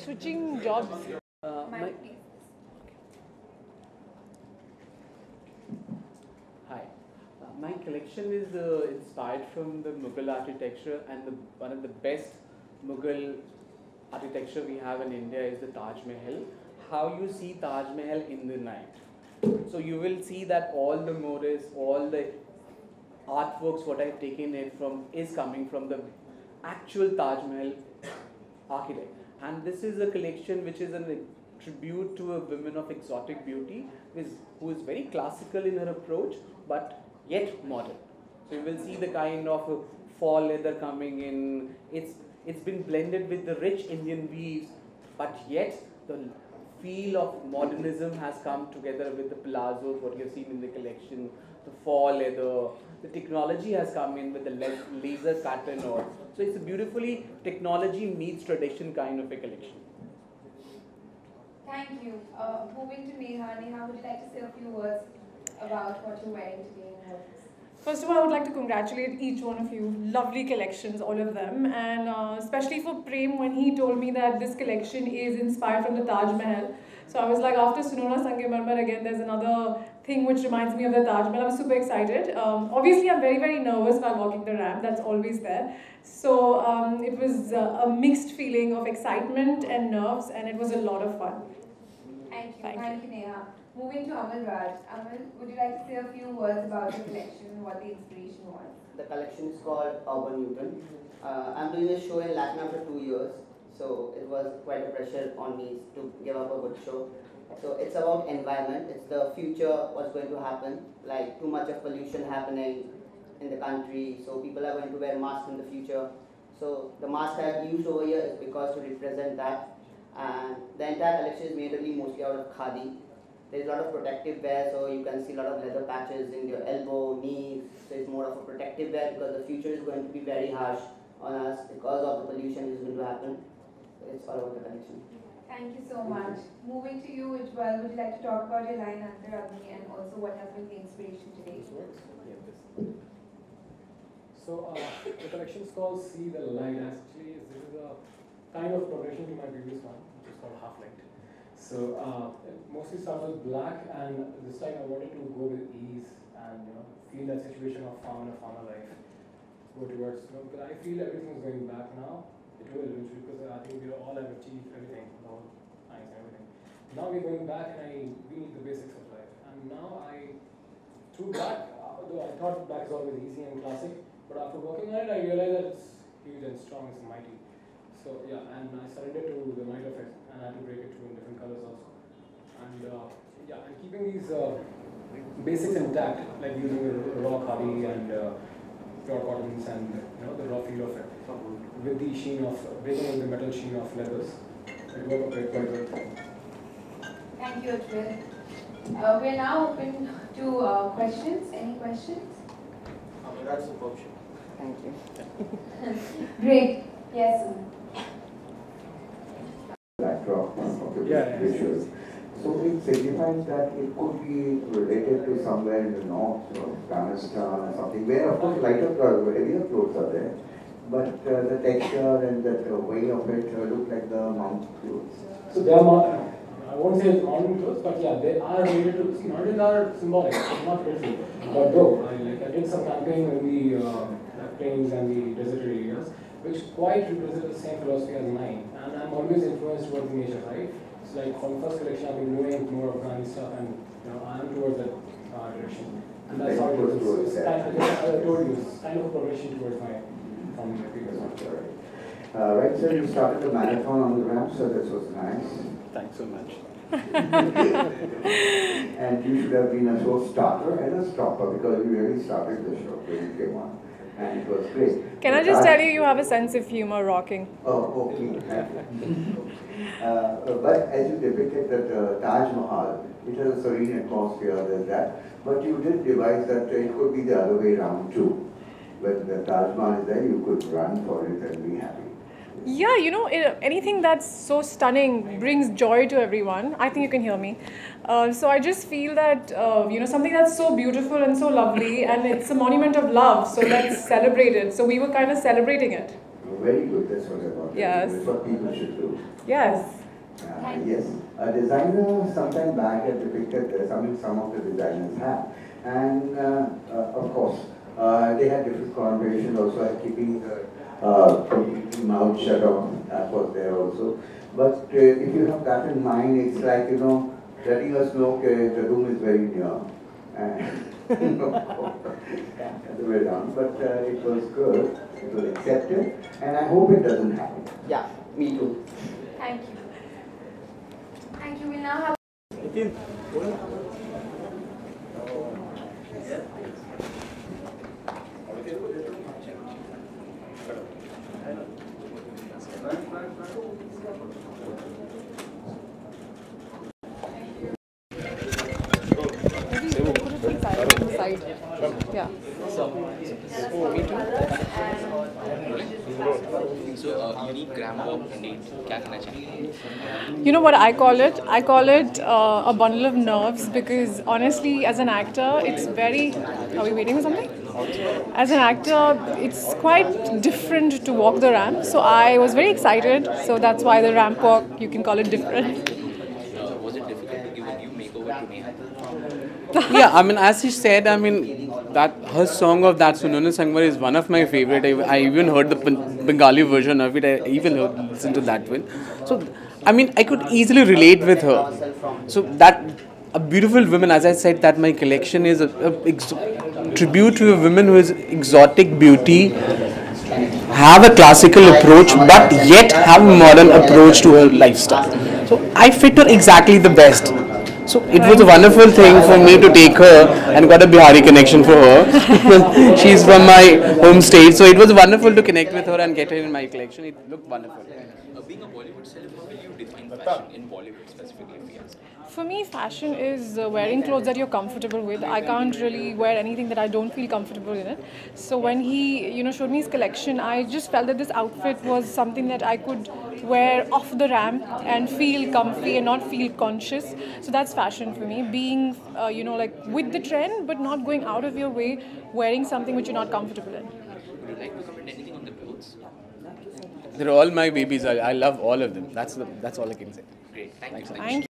switching jobs. Hi. My collection is inspired from the Mughal architecture, and one of the best Mughal architecture we have in India is the Taj Mahal. How you see Taj Mahal in the night. So you will see that all the Moorish, all the artworks what I've taken it from is coming from the actual Taj Mahal architect. And this is a collection which is a tribute to a woman of exotic beauty who is very classical in her approach but yet modern. So you will see the kind of fall leather coming in. It's been blended with the rich Indian weaves, but yet the feel of modernism has come together with the palazzos, what you've seen in the collection, the fall leather. The technology has come in with the laser pattern. So it's a beautifully technology meets tradition kind of a collection. Thank you. Moving to Neha. Neha, would you like to say a few words about what you're wearing today and what is? First of all, I would like to congratulate each one of you. Lovely collections, all of them. And especially for Prem, when he told me that this collection is inspired from the Taj Mahal. So I was like, after Sunona Sangemarmar, again, there's another thing which reminds me of the Taj Mahal. I'm super excited. Obviously, I'm very, very nervous while walking the ramp. That's always there. So it was a mixed feeling of excitement and nerves, and it was a lot of fun. Thank you. Thank you, Neha. Moving to Amal Raj. Amal, would you like to say a few words about the collection and what the inspiration was? The collection is called Urban Newton. I'm doing this show in Latin after 2 years, so it was quite a pressure on me to give up a good show. So it's about environment, it's the future, what's going to happen, like too much of pollution happening in the country, so people are going to wear masks in the future. So the mask I've used over here is because to represent that, and the entire collection is made mostly out of khadi. There's a lot of protective wear, so you can see a lot of leather patches in your elbow, knees. So it's more of a protective wear because the future is going to be very harsh on us because of the pollution is going to happen. So it's all about the collection. Thank you so much. Moving to you, Ujjwal, would you like to talk about your line Antaragni and also what has been the inspiration today? So the collection is called See the Light. Actually, this is a kind of progression to my previous one, which is called Half Light. So it mostly starts with black, and this time I wanted to go with ease and feel that situation of farmer life. Go towards because I feel everything is going back now. It will eventually because I think we all have achieved everything, all science and everything. Now we're going back, and we need the basics of life. And now through black, though I thought black is always easy and classic, but after working on it, I realized that it's huge and strong, it's mighty. So yeah, and I surrendered to the might of it, and I had to break it in different colors also. And yeah, and keeping these basics intact, like using the raw khadi and pure cottons and the raw feel of it, with the sheen of breaking in the metal sheen of leathers, it worked quite well. Thank you, Ujjwal. We're now open to questions. Any questions? That's a option. Thank you. Great. Yes. Backdrop of the visuals. So it signifies that it could be related to somewhere in the north, or Afghanistan or something, where of course lighter, heavier clothes are there, but the texture and the way of it look like the mountain clothes. So they are, I won't say it's mountain clothes, but yeah, they are related to, mountains are symbolic, not literal. But though, I did some camping in the plains and the desert areas, which quite represent the same philosophy as mine. And I'm always influenced towards nature, right? It's like from the first collection I've been doing more Afghani stuff, and I'm towards that direction. And that's how it is. It's kind of, I told you, it's kind of a progression towards from the previous one. Right, so you started the marathon on the ramp, so this was nice. Thanks so much. And you should have been a show starter and a stopper because you really started the show when you came on. And it was great. Can I just tell you have a sense of humor rocking? Oh, okay. But as you depicted that Taj Mahal, it has a serene atmosphere, there's that. But you did devise that it could be the other way around too. When the Taj Mahal is there, you could run for it and be happy. Yeah, anything that's so stunning brings joy to everyone. I think you can hear me. So I just feel that, something that's so beautiful and so lovely, and it's a monument of love, so let's celebrate it. So we were kind of celebrating it. Very good, that's what I wanted. Yes. That's what people should do. Yes. Yes, a designer sometime back had depicted some of the designers have, and of course they had different connotations also, keeping the completely mouth shut off, that was there also. But if you have that in mind, it's like, letting us know that the room is very near. The way down, but it was good, it was accepted, and I hope it doesn't happen. Yeah, me too. Thank you. Thank you. We'll now have. Yeah. So unique grammar indeed. क्या कहना चाहिए? You know what I call it? I call it a bundle of nerves, because honestly, as an actor, it's very. Are we waiting for something? As an actor, it's quite different to walk the ramp. So I was very excited. So that's why the ramp walk, you can call it different. Was it difficult to give a new makeover to Neha? Yeah, I mean, as she said, I mean, that her song of that Sunona Sangmar is one of my favorite. I even heard the Bengali version of it. I even listened to that one. So, I mean, I could easily relate with her. So that a beautiful woman, as I said, that my collection is a tribute to a woman who is exotic beauty, have a classical approach, but yet have a modern approach to her lifestyle. So I fit her exactly the best. So it was a wonderful thing for me to take her, and got a Bihari connection for her. She's from my home state, so it was wonderful to connect with her and get her in my collection. It looked wonderful. Being a Bollywood celeb, how will you define fashion in Bollywood specifically? If you ask? For me, fashion is wearing clothes that you're comfortable with. I can't really wear anything that I don't feel comfortable in it. So when he, showed me his collection, I just felt that this outfit was something that I could wear off the ramp and feel comfy and not feel conscious. So that's fashion for me. Being, like with the trend, but not going out of your way, wearing something which you're not comfortable in. Would you like to comment anything on the clothes? They're all my babies. I love all of them. That's all I can say. Great, thank you. Thank you.